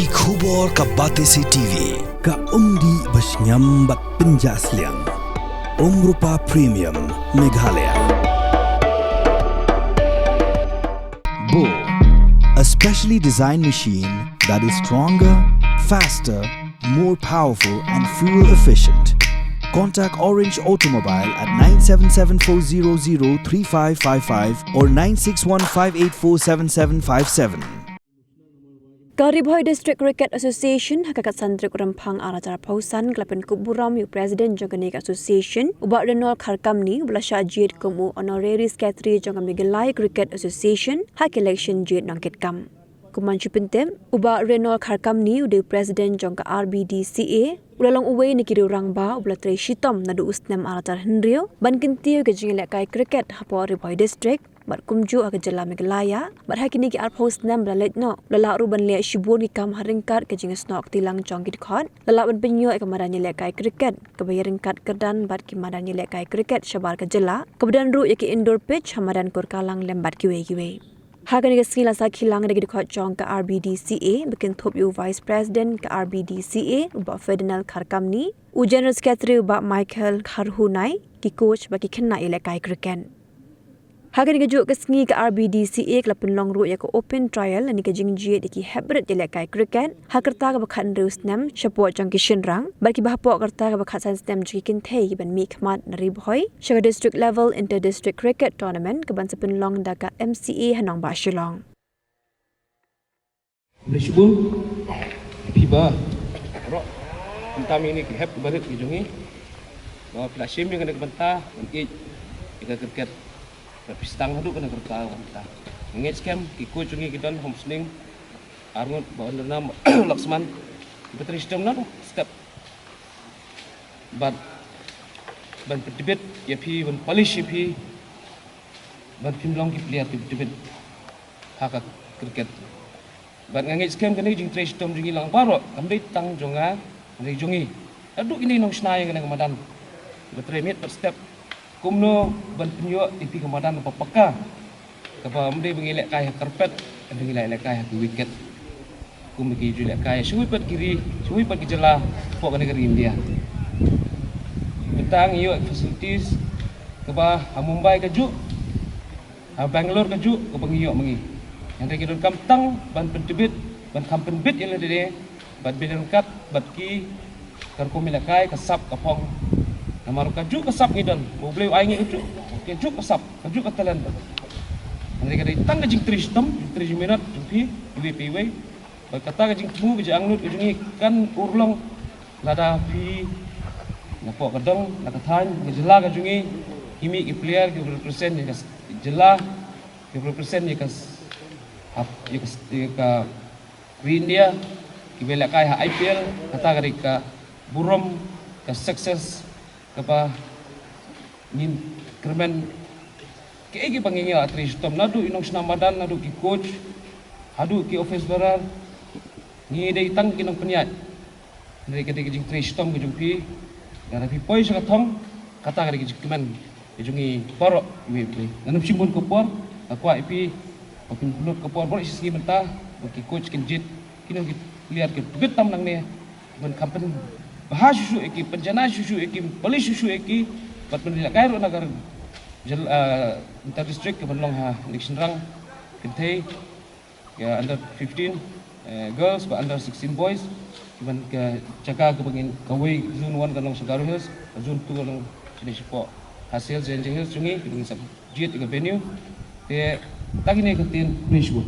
Ki khubor ka Batesi TV. Ka umdi basnyam bak penjaslian. Rupa Premium Meghalaya. Bo, a specially designed machine that is stronger, faster, more powerful and fuel efficient. Contact Orange Automobile at 977-400-3555 or 961-584-7757. Karibhoy District Cricket Association hakakat santri kurampang aracara pausan kelapan kuburam yu Presiden Jongkanik Association ubak Renol Kharkamni belasya jid kumu Honorary Secretary Jongkam Meghalaya Cricket Association hak election jid nangkit kam. Kumancu pentem ubak Renol Kharkamni udah Presiden Jongka RBDCA ulalong uwe ni kiri orang ba ubla tre shitom nadu usnam aracar hendrio ban kintiu ke jingelek kai cricket hapo Karibhoy District bar kumju aga jela Meghalaya bar hakini ki arpos nam lalet no lala ruban le shibun ki kam haringkat ke jinges nok tilang jongkit khot lala ban penyo ke madan lek kai cricket ke bayaringkat kerdan bat ki madan lek kai cricket shabar ke jela kemudian ru ki indoor pitch hamadan kor kalang lembat kiwe Hagan ke skila sa kilang dagi khot jong ke RBDCA bikin top yu Vice President ke RBDCA uba Ferdinand Kharkamni u General Secretary uba Michael Kharhunai ki coach bagi kena lek kai cricket Hagan ke juk ke sngi ke RBDCA kelapun long ru ya ke open trial ni ke jingji ki hybrid lek kai cricket hakerta ke bakhan reus nam support jong ki shinrang bagi bahpo kerta ke bakhat san stem ji kin thei ki ban mi khmat Karibhoy shaga district level inter district cricket tournament ke ban sapun long da ka MCA hanong ba shillong Bersyukur Piba Rok Entah ini ke hep barat ki jongi Bawa pelasim yang kena kebentah Mungkin Jika cricket Pistang hadu kena kerta kita. Ngej scam ikut cungi kita homesning arngot bawa nama Laksman betul sistem na step ban debit ya pi ban polish pi ban film ki player debit hak cricket ban ngej scam kena jing trace sistem jingi lang baro ambil tang jonga ngej jongi adu ini nong snai kena kemadan betul mit per step kumno ban penyo ipi kemadan apa peka kapa mde bengilek kaya karpet bengilek kaya wicket kum bagi julek kaya sui pat kiri sui pat jela pok negeri India betang iyo facilities kapa Mumbai kaju Bangalore kaju ke bengiyo mengi yang rekidon kamtang ban pentebit ban kampen bit yang lede ban bidan kat bat ki karkomilek kaya kasap kapong Namar kaju kesap ngidon, mau beli aing itu, kaju kesap, kaju ketelan. Mereka dari tang kajing tristem, tristem minat, jumpi, iwe, berkata kajing temu kajing angnut, kajing ikan urlong, lada pi, napok kedong, nakatan, kajela kajungi, kimi player, 20% yakas jela, 20% yakas India, kibelak kaya IPL, kata mereka burom, ke sukses. Kapa nin kermen ke pangingil atris tom nadu inong snamadan nadu ki coach adu ki office bearer ni dei tang kinong peniat dari ke jing tris tom ke jumpi dan pi poi sa thong kata ke jing kemen jungi poro we play nanum simbon ko por akwa ipi opin pulut ko por isi sigi menta ki coach kin jit kinong ki lihat ke betam nang ne men kampen bahas susu eki, penjana susu eki, polis susu eki, buat menilai kairu nagar inter district ke Banlong ha election rang kentei ya under 15 girls but under 16 boys kiban ke jaga ke bangin kawai zone 1 kalong Segaru Hills zone 2 kalong sini sipo hasil Jenjing Hills jungi kibang sab jiet ke venue te tagine ketin nisbu